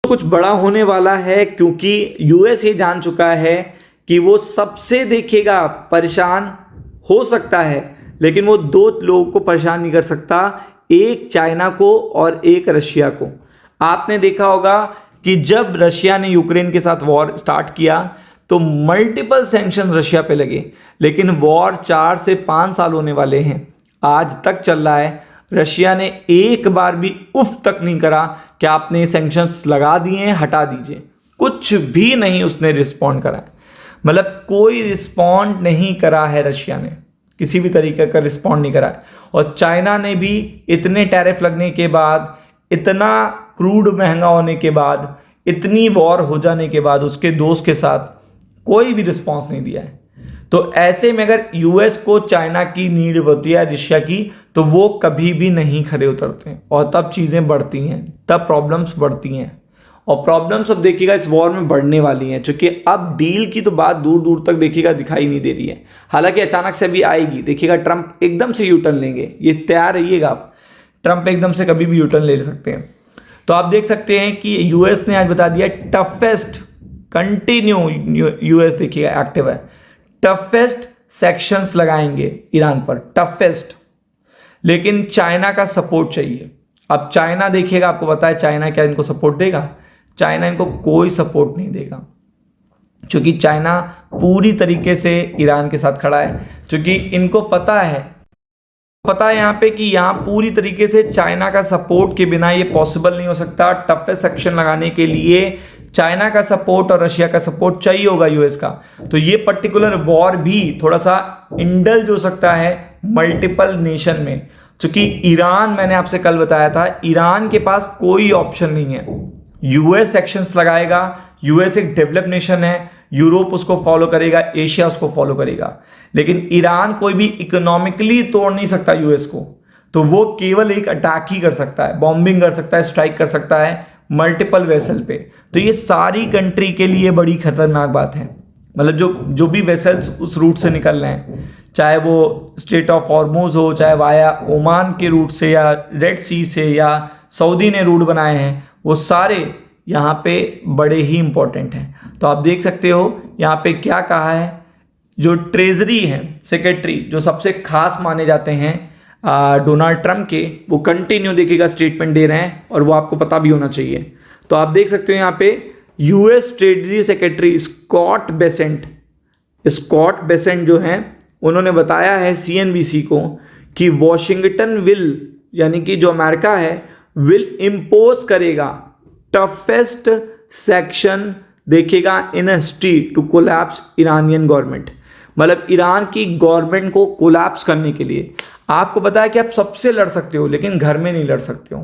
कुछ बड़ा होने वाला है, क्योंकि यूएस ये जान चुका है कि वो सबसे देखेगा परेशान हो सकता है, लेकिन वो दो लोगों को परेशान नहीं कर सकता, एक चाइना को और एक रशिया को। आपने देखा होगा कि जब रशिया ने यूक्रेन के साथ वॉर स्टार्ट किया तो मल्टीपल सैंक्शन रशिया पे लगे, लेकिन वॉर 4 से 5 साल होने वाले हैं, आज तक चल रहा है। रशिया ने एक बार भी उफ तक नहीं करा कि आपने सैंक्शंस लगा दिए हैं, हटा दीजिए, कुछ भी नहीं उसने रिस्पॉन्ड करा है। मतलब कोई रिस्पॉन्ड नहीं करा है, रशिया ने किसी भी तरीके का रिस्पॉन्ड नहीं करा है। और चाइना ने भी इतने टैरिफ लगने के बाद, इतना क्रूड महंगा होने के बाद, इतनी वॉर हो जाने के बाद उसके दोस्त के साथ कोई भी रिस्पॉन्स नहीं दिया है। तो ऐसे में अगर यूएस को चाइना की नीड होती है, रशिया की, तो वो कभी भी नहीं खड़े उतरते हैं और तब चीज़ें बढ़ती हैं, तब प्रॉब्लम्स बढ़ती हैं। और प्रॉब्लम्स अब देखिएगा इस वॉर में बढ़ने वाली हैं, क्योंकि अब डील की तो बात दूर दूर तक देखिएगा दिखाई नहीं दे रही है। हालांकि अचानक से अभी आएगी, देखिएगा ट्रंप एकदम से यू टर्न लेंगे, ये तैयार रहिएगा आप, ट्रंप एकदम से कभी भी यू टर्न ले सकते हैं। तो आप देख सकते हैं कि यूएस ने आज बता दिया टफेस्ट कंटिन्यू, यूएस देखिएगा एक्टिव है, टफेस्ट सेक्शंस लगाएंगे ईरान पर, टफेस्ट। लेकिन चाइना का सपोर्ट चाहिए। अब चाइना देखिएगा, आपको पता है चाइना क्या इनको सपोर्ट देगा? चाइना इनको कोई सपोर्ट नहीं देगा, क्योंकि चाइना पूरी तरीके से ईरान के साथ खड़ा है, क्योंकि इनको पता है यहाँ पे कि यहाँ पूरी तरीके से चाइना का सपोर्ट के बिना ये पॉसिबल नहीं हो सकता। टफेस्ट सेक्शन लगाने के लिए चाइना का सपोर्ट और रशिया का सपोर्ट चाहिए होगा यूएस का। तो ये पर्टिकुलर वॉर भी थोड़ा सा इंडल्ज हो सकता है मल्टीपल नेशन में, क्योंकि ईरान, मैंने आपसे कल बताया था, ईरान के पास कोई ऑप्शन नहीं है। यूएस सेक्शंस लगाएगा, यूएस एक डेवलप नेशन है, यूरोप उसको फॉलो करेगा, एशिया उसको फॉलो करेगा, लेकिन ईरान कोई भी इकोनॉमिकली तोड़ नहीं सकता यूएस को। तो वो केवल एक अटैक ही कर सकता है, बॉम्बिंग कर सकता है, स्ट्राइक कर सकता है मल्टीपल वेसल पे। तो ये सारी कंट्री के लिए बड़ी खतरनाक बात है। मतलब जो भी वेसल्स उस रूट से निकल रहे हैं, चाहे वो स्ट्रेट ऑफ हॉर्मुज हो, चाहे वाया ओमान के रूट से या रेड सी से या सऊदी ने रूट बनाए हैं, वो सारे यहाँ पे बड़े ही इंपॉर्टेंट हैं। तो आप देख सकते हो यहाँ पे क्या कहा है, जो ट्रेजरी हैं सेक्रेटरी, जो सबसे खास माने जाते हैं डोनाल्ड ट्रंप के, वो कंटिन्यू देखिएगा स्टेटमेंट दे रहे हैं, और वो आपको पता भी होना चाहिए। तो आप देख सकते हो यहाँ पे US treasury secretary Scott Bessent जो हैं, उन्होंने बताया है सीएनबीसी को कि वॉशिंगटन विल, यानी कि जो अमेरिका है, विल इम्पोज करेगा टफेस्ट सेक्शन देखिएगा in history to collapse Iranian government. मतलब ईरान की गवर्नमेंट को कोलैप्स करने के लिए। आपको पता है कि आप सबसे लड़ सकते हो, लेकिन घर में नहीं लड़ सकते हो,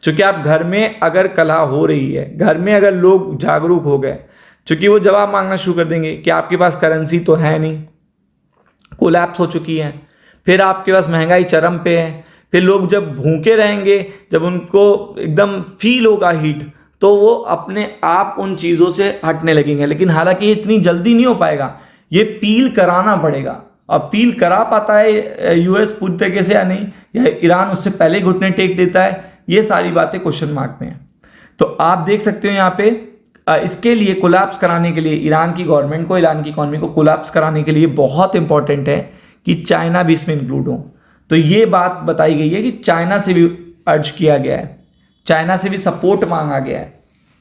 क्योंकि आप घर में अगर कलह हो रही है, घर में अगर लोग जागरूक हो गए, क्योंकि वो जवाब मांगना शुरू कर देंगे कि आपके पास करेंसी तो है नहीं, कोलैप्स हो चुकी है, फिर आपके पास महंगाई चरम पे है, फिर लोग जब भूखे रहेंगे, जब उनको एकदम फील होगा हीट, तो वो अपने आप उन चीज़ों से हटने लगेंगे। लेकिन हालांकि ये इतनी जल्दी नहीं हो पाएगा, ये फील कराना पड़ेगा। अब फील करा पाता है यूएस पूरी तरीके से या नहीं, या ईरान उससे पहले घुटने टेक देता है, ये सारी बातें क्वेश्चन मार्क में है। तो आप देख सकते हो यहाँ पे इसके लिए कोलैप्स कराने के लिए ईरान की गवर्नमेंट को, ईरान की इकॉनमी को कोलैप्स कराने के लिए बहुत इंपॉर्टेंट है कि चाइना भी इसमें इंक्लूड हो। तो ये बात बताई गई है कि चाइना से भी अर्ज किया गया है, चाइना से भी सपोर्ट मांगा गया है।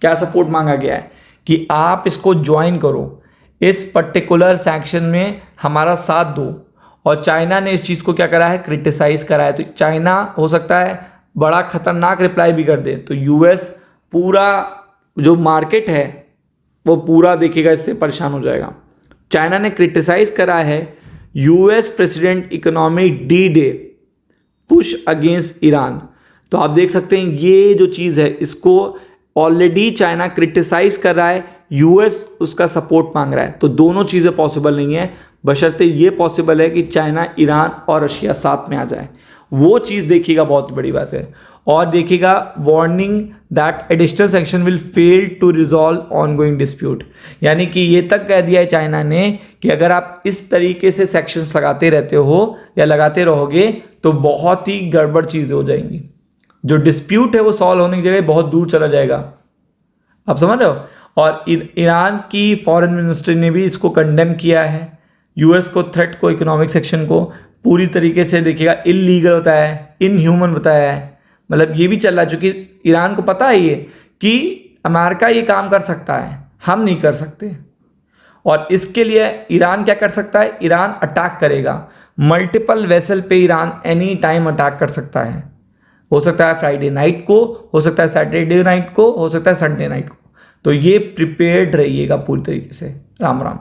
क्या सपोर्ट मांगा गया है? कि आप इसको ज्वाइन करो, इस पर्टिकुलर सैंक्शन में हमारा साथ दो। और चाइना ने इस चीज़ को क्या करा है? क्रिटिसाइज करा है। तो चाइना हो सकता है बड़ा खतरनाक रिप्लाई भी कर दे, तो यूएस पूरा जो मार्केट है वो पूरा देखिएगा इससे परेशान हो जाएगा। चाइना ने क्रिटिसाइज करा है US president economic D day push against Iran. तो आप देख सकते हैं ये जो चीज़ है, इसको ऑलरेडी चाइना क्रिटिसाइज कर रहा है, यूएस उसका सपोर्ट मांग रहा है। तो दोनों चीज़ें पॉसिबल नहीं है, बशर्ते ये पॉसिबल है कि चाइना, ईरान और रशिया साथ में आ जाए। वो चीज़ देखिएगा बहुत बड़ी बात है। और देखिएगा warning that additional sanction will fail to resolve ongoing dispute, यानी कि ये तक कह दिया है चाइना ने कि अगर आप इस तरीके से सेक्शंस लगाते रहते हो या लगाते रहोगे तो बहुत ही गड़बड़ चीज़ें हो जाएंगी। जो डिस्प्यूट है वो सॉल्व होने की जगह बहुत दूर चला जाएगा। आप समझ रहे हो। और ईरान की फॉरेन मिनिस्ट्री ने भी इसको कंडेम किया है, यूएस को थ्रेट को, इकोनॉमिक सेक्शन को पूरी तरीके से देखिएगा इलीगल बताया है, इनह्यूमन बताया है। मतलब ये भी चल रहा है, चूंकि ईरान को पता है ये कि अमेरिका ये काम कर सकता है, हम नहीं कर सकते। और इसके लिए ईरान क्या कर सकता है, ईरान अटैक करेगा मल्टीपल वेसल पे। ईरान एनी टाइम अटैक कर सकता है, हो सकता है फ्राइडे नाइट को, हो सकता है सैटरडे नाइट को, हो सकता है संडे नाइट को। तो ये प्रिपेयर्ड रहिएगा पूरी तरीके से। राम राम।